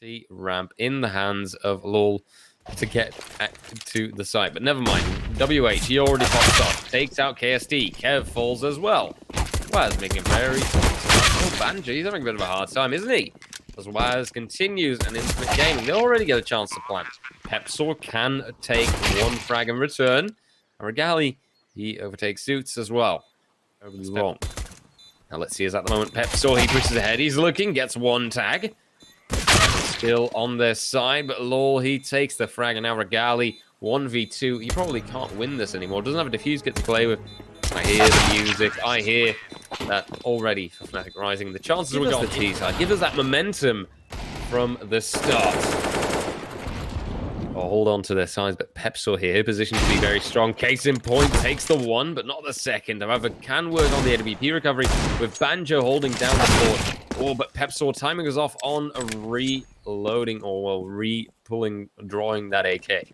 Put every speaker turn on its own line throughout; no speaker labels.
See ramp in the hands of LOL to get to the site, but never mind. WH, he already pops off, takes out KSD. Kev falls as well. Waz making a very Banjo, he's having a bit of a hard time, isn't he? As Waz continues and Infinite Gaming, they already get a chance to plant. Pepsaw can take one frag in return. And Regali, he overtakes Suits as well. Overly long. Now let's see, is at the moment Pepsaw, he pushes ahead, he's looking, gets one tag. Still on their side, but LOL, he takes the frag, and now Regali, 1v2. You probably can't win this anymore. Doesn't have a defuse kit to play with. I hear the music. I hear that already for Fnatic Rising. The chances we got the T-side. Give us that momentum from the start. Oh, hold on to their sides, but Pepsaw here, positioned to be very strong. Case in point, takes the one, but not the second. However, can work on the AWP recovery with Banjo holding down the fort. Oh, but Pepsaw timing is off on a reloading, or well, re-pulling, drawing that AK.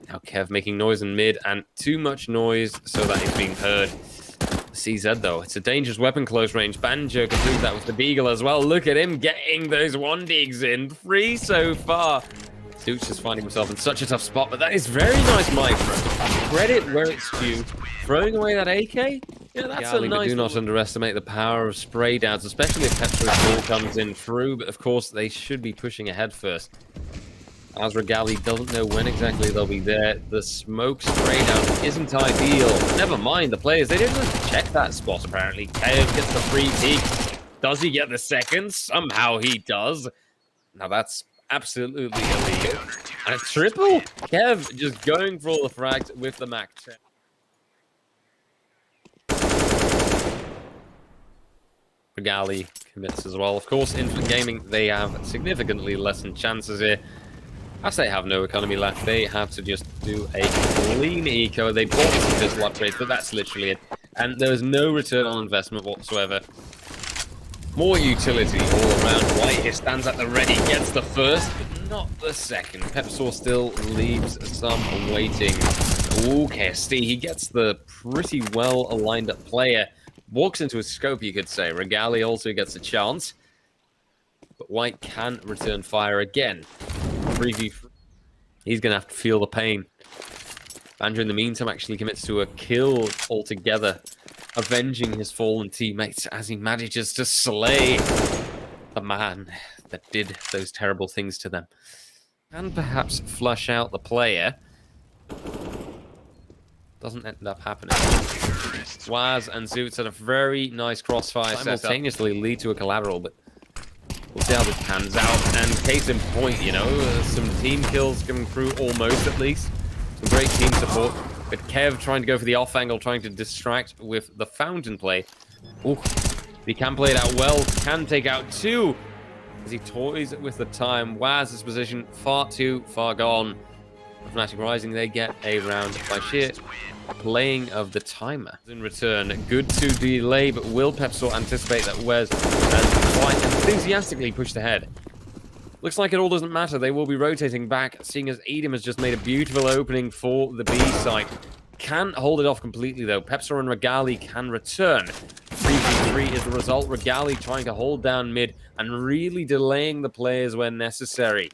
Now Kev making noise in mid, and too much noise so that it's being heard. CZ though, it's a dangerous weapon close range. Banjo can prove that with the Beagle as well. Look at him getting those 1-digs in. 3 so far. Suits is finding himself in such a tough spot, but that is very nice micro. Credit where it's due. Throwing away that AK? Yeah, that's a nice. Do not underestimate the power of spray downs, especially if Pepsa's ball comes in through, but of course they should be pushing ahead first. As Regali doesn't know when exactly they'll be there, the smoke spray down isn't ideal. Never mind, the players, they didn't check that spot apparently. Kev gets the free peek. Does he get the second? Somehow he does. Now that's absolutely illegal. And a triple! Kev just going for all the frags with the Mac check. Regali commits as well. Of course, Infinite Gaming, they have significantly lessened chances here. As they have no economy left, they have to just do a clean eco. They bought some pistol upgrades, but that's literally it. And there is no return on investment whatsoever. More utility all around. White here stands at the ready, gets the first, but not the second. Pepsaw still leaves some waiting. Ooh, KSD, he gets the pretty well aligned up player. Walks into his scope, you could say. Regali also gets a chance. But White can return fire again. 3v3. He's going to have to feel the pain. Banjo, in the meantime, actually commits to a kill altogether, avenging his fallen teammates as he manages to slay the man that did those terrible things to them. And perhaps flush out the player. Doesn't end up happening. Waz and Zoots had a very nice crossfire simultaneously lead to a collateral, but we'll see how this pans out. And case in point, you know, some team kills coming through almost at least. Some great team support. But Kev trying to go for the off angle, trying to distract with the fountain play. Ooh, he can play it out well, can take out 2 as he toys with the time. Waz's position far too far gone. Fnatic Rising, they get a round by sheer playing of the timer. In return, good to delay, but will Pepsaw anticipate that Wes and quite enthusiastically pushed ahead? Looks like it all doesn't matter. They will be rotating back, seeing as Edom has just made a beautiful opening for the B site. Can't hold it off completely, though. Pepsaw and Regali can return. 3v3 is the result. Regali trying to hold down mid and really delaying the players when necessary.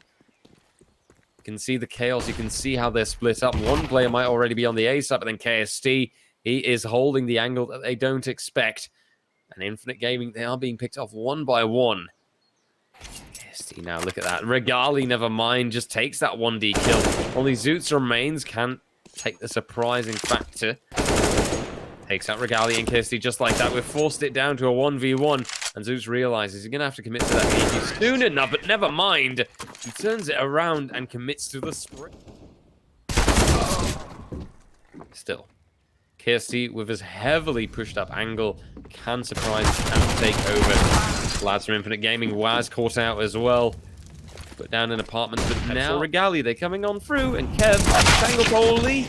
You can see the chaos. You can see how they're split up. One player might already be on the A side, but then KSD, he is holding the angle that they don't expect. And Infinite Gaming, they are being picked off one by one. KSD now, look at that. Regali, never mind, just takes that 1D kill. Only Zoots remains, can take the surprising factor. Takes out Regali and KSD just like that. We've forced it down to a 1v1. And Zeus realizes he's going to have to commit to that BG soon enough, but never mind. He turns it around and commits to the sprint. Still, KSD with his heavily pushed up angle can surprise and take over. Lads from Infinite Gaming, Waz caught out as well. Put down in apartments, but now Regali, they're coming on through, and Kev, tangled holy,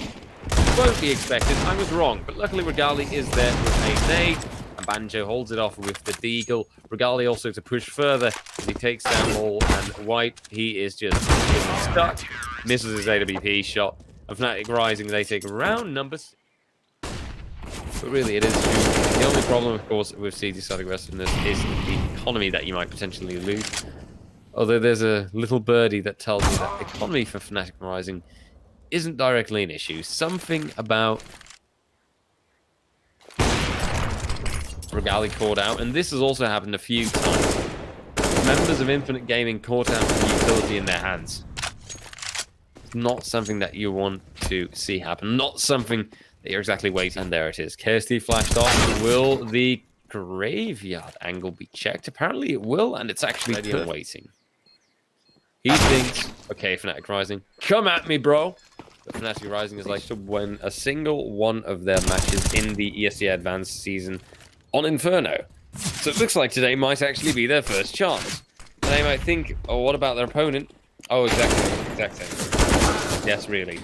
won't be expected. I was wrong, but luckily Regali is there with a nade. And Banjo holds it off with the Deagle. Regali also to push further as he takes down Wall, and White, he is just stuck. Misses his AWP shot. And Fnatic Rising, they take round number 6. But really, it is true. The only problem, of course, with CT side aggressiveness is the economy that you might potentially lose. Although there's a little birdie that tells me that economy for Fnatic Rising isn't directly an issue. Something about Regali caught out, and this has also happened a few times. Members of Infinite Gaming caught out with the utility in their hands. It's not something that you want to see happen. Not something that you're exactly waiting. And there it is. KST flashed off. Will the graveyard angle be checked? Apparently it will, and it's actually ready and waiting. He thinks, okay, Fnatic Rising, come at me, bro. But Fnatic Rising is like to win a single one of their matches in the ESEA Advanced season on Inferno. So it looks like today might actually be their first chance. And they might think, oh, what about their opponent? Oh, exactly. Yes, really.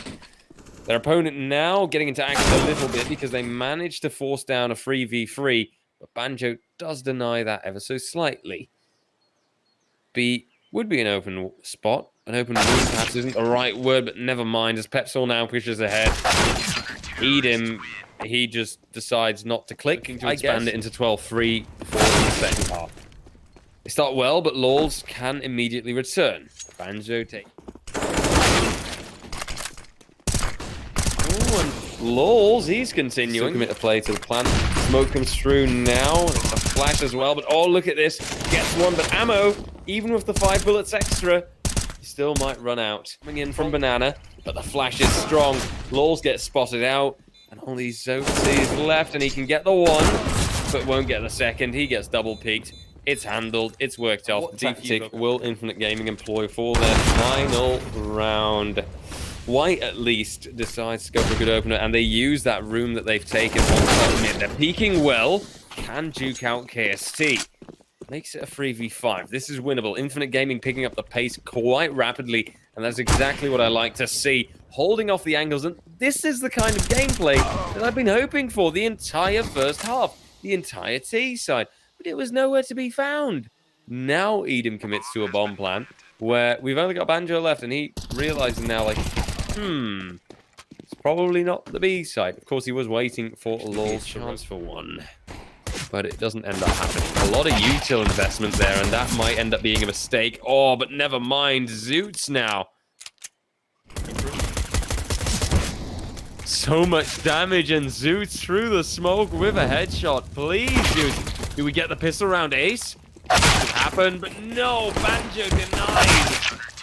Their opponent now getting into action a little bit because they managed to force down a 3v3, but Banjo does deny that ever so slightly. B would be an open spot. An open room perhaps isn't the right word, but never mind, as Pepsol now pushes ahead. Edom, he just decides not to click, to expand it into 12-3 for the second half. They start well, but Lols can immediately return. Banjo take... Oh, and Lols, he's continuing. Commit a play to the plant. Smoke comes through now. It's a flash as well, but oh, look at this. Gets one, but ammo, even with the 5 bullets extra, he still might run out. Coming in from Banana, but the flash is strong. Lols gets spotted out, and only Zote is left, and he can get the one, but won't get the second. He gets double peaked. It's handled. It's worked off. The tactic will Infinite Gaming employ for their final round? White, at least, decides to go for a good opener, and they use that room that they've taken on top mid. They're peeking well. Can juke out KST. Makes it a 3v5. This is winnable. Infinite Gaming picking up the pace quite rapidly, and that's exactly what I like to see. Holding off the angles, and this is the kind of gameplay that I've been hoping for the entire first half. The entire T side. But it was nowhere to be found. Now Edom commits to a bomb plan, where we've only got Banjo left, and he realizes now, like, it's probably not the B side. Of course, he was waiting for Lol's chance for one, but it doesn't end up happening. A lot of util investment there, and that might end up being a mistake. Oh, but never mind. Zoots now. So much damage, and Zoots through the smoke with a headshot. Please, Zoots. Do we get the pistol round ace? It happened, but no. Banjo denied.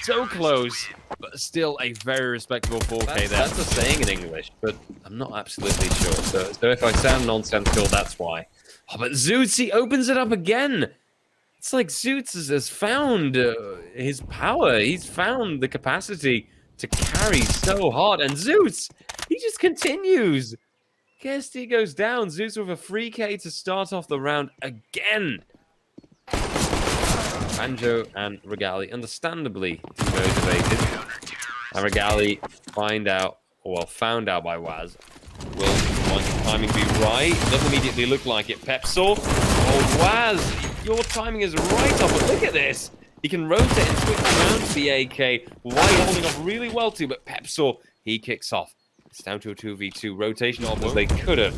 So close. But still a very respectable 4K there. That's a saying in English, but I'm not absolutely sure. So if I sound nonsensical, that's why. Oh, but Zoots, he opens it up again. It's like Zoots has found his power. He's found the capacity to carry so hard. And Zoots, he just continues. KST goes down. Zoots with a 3K to start off the round again. Banjo and Regali, understandably motivated. And Regali found out by Waz. Will the timing be right? Doesn't immediately look like it. Pepsol. Oh, Waz, your timing is right off, but look at this. He can rotate and switch around to the AK. White holding off really well too, but Pepsol, he kicks off. It's down to a 2v2 rotation off as they could have.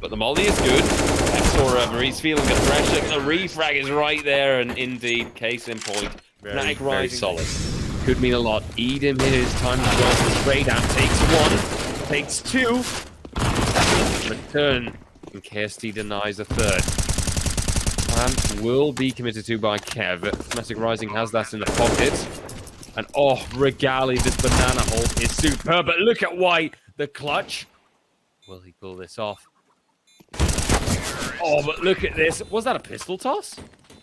But the molly is good. Pepsol, he's feeling the pressure. The refrag is right there, and indeed, case in point. Very solid. Could mean a lot. Edom here is time to go straight out. Takes one, takes two. Return, and KST denies a third. Plan will be committed to by Kev. Fnatic Rising has that in the pocket. And oh, Regali, this banana hold is superb. But look at White, the clutch. Will he pull this off? Oh, but look at this. Was that a pistol toss?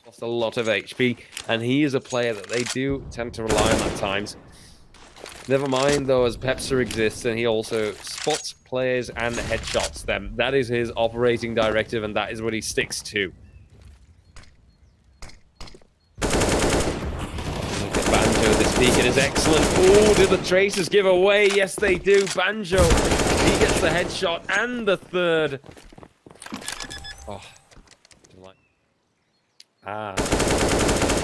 Lost a lot of HP, and he is a player that they do tend to rely on at times. Never mind, though, as Pepser exists, and he also spots players and headshots them. That is his operating directive, and that is what he sticks to. Look at Banjo this peak. It is excellent. Oh, did the Tracers give away? Yes, they do. Banjo, he gets the headshot and the third. Oh,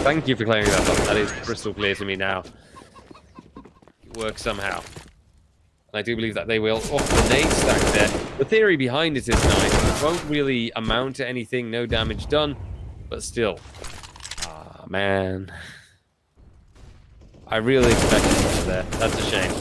thank you for clearing that up. That is crystal clear to me now. It works somehow. And I do believe that they will. Oh, the nade stack there. The theory behind it is nice. It won't really amount to anything. No damage done. But still. Ah, man. I really expected him there. That's a shame.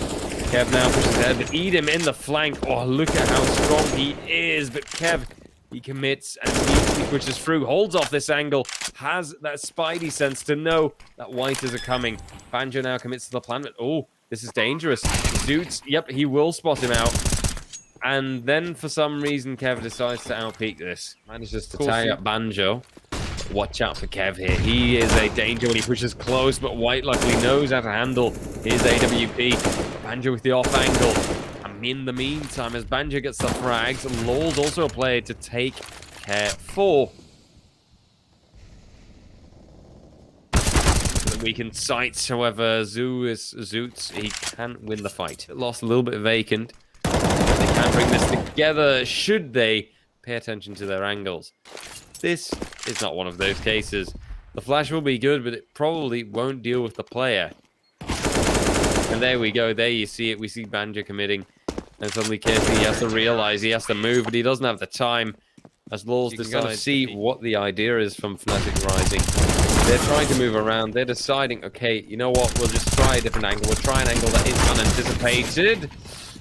Kev now pushes ahead, but Edom in the flank. Oh, look at how strong he is. But Kev, he commits and he pushes through, holds off this angle, has that spidey sense to know that Whiters are coming. Banjo now commits to the plan, but oh, this is dangerous. Zoots, yep, he will spot him out. And then for some reason, Kev decides to outpeak this. Manages to tie up Banjo. Watch out for Kev here. He is a danger when he pushes close, but White luckily knows how to handle his AWP. Banjo with the off angle. And in the meantime, as Banjo gets the frags, Law's also a player to take care for. So that we can sight, however, Zoots, he can win the fight. It lost a little bit vacant. But they can bring this together, should they pay attention to their angles. This is not one of those cases. The flash will be good, but it probably won't deal with the player. And there we go. There you see it. We see Banjo committing. And suddenly Casey, he has to realize he has to move, but he doesn't have the time. As Laws decide to see what the idea is from fnatic Rising. They're trying to move around. They're deciding, okay, you know what? We'll just try a different angle. We'll try an angle that is unanticipated.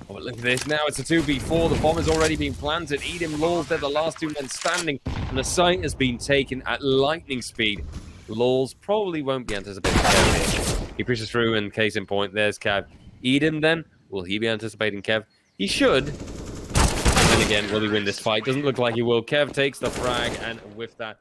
Oh, look at this. Now it's a 2v4. The bomb has already been planted. Edom, Laws, they're the last two men standing. And the site has been taken at lightning speed. Laws probably won't be anticipating Kev. He pushes through, and case in point, there's Kev. Edom then, will he be anticipating Kev? He should. And then again, will he win this fight? Doesn't look like he will. Kev takes the frag, and with that,